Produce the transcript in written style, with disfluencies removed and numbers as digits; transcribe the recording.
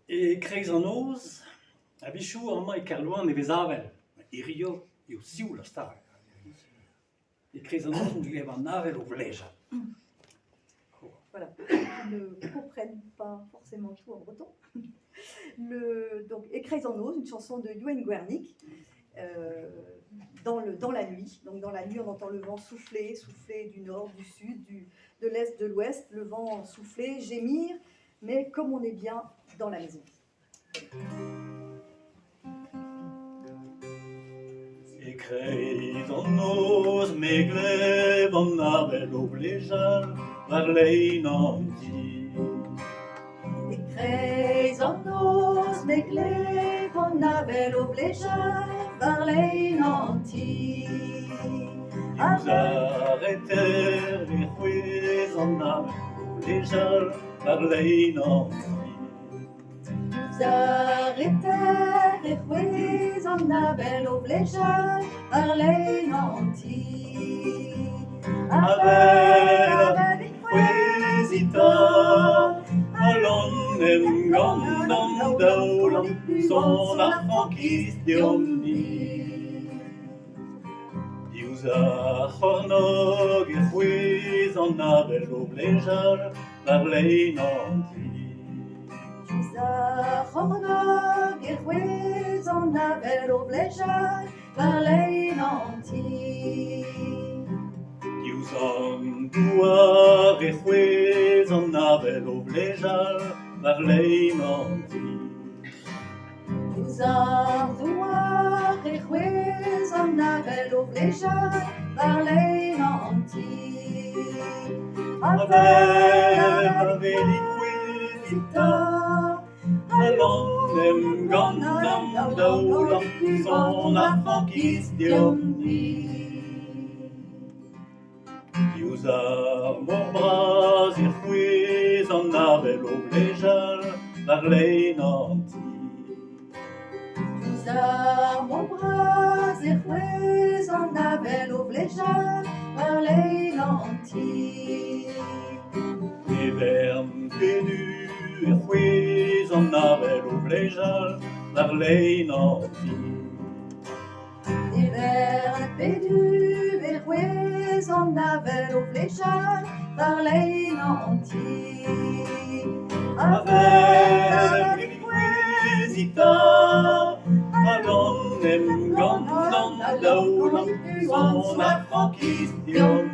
E kreiz an noz, a bichou amañ e kerlouan e vez avel. E rio eo sioul ar star. E kreiz an noz, n'eo ev an avel o vlejal. Voilà, ils ne comprennent pas forcément tout en breton. Donc, Écreis en ose, une chanson de Youen Guernic, dans la nuit. Donc, dans la nuit, on entend le vent souffler, souffler du nord, du sud, de l'est, de l'ouest, le vent souffler, gémir, mais comme on est bien dans la maison. Écreis an noz, me glev an avel o vlejal, war lein an ti. Écreis en ose, me glev an avel o vlejal, war lein an ti. Diouz arreter e c'hwez an avel o vlejal, war lein an ti. Arreter e c'hwez an avel o vlejal, war lein an ti. Avel e c'hwezita, alon em gant an daoul son ar frankist deomni. Diouz c'hornog e c'hwez an avel o vlejal, war lein an ti. C'hornog e c'hwez an avel o vlejal, war lein an ti. Diouz an douar e c'hwez an avel o vlejal, war lein an ti. Diouz ar douar e c'hwez an avel o vlejal, war lein an ti. Avel e c'hwezita, alon em gant an daoul son ar frankist deomni. Diouz ar mor bras e c'hwez an avel o vlejal, war lein an ti. Diouz ar mor bras e c'hwez an avel o vlejal, war lein an ti. Evern pedu e c'hwez an avel o vlejal, war lein an ti. Evern pedu e c'hwez an avel o vlejal, war lein an ti. Avel e c'hwezita, alon em gant an daoul son ar frankist deomni.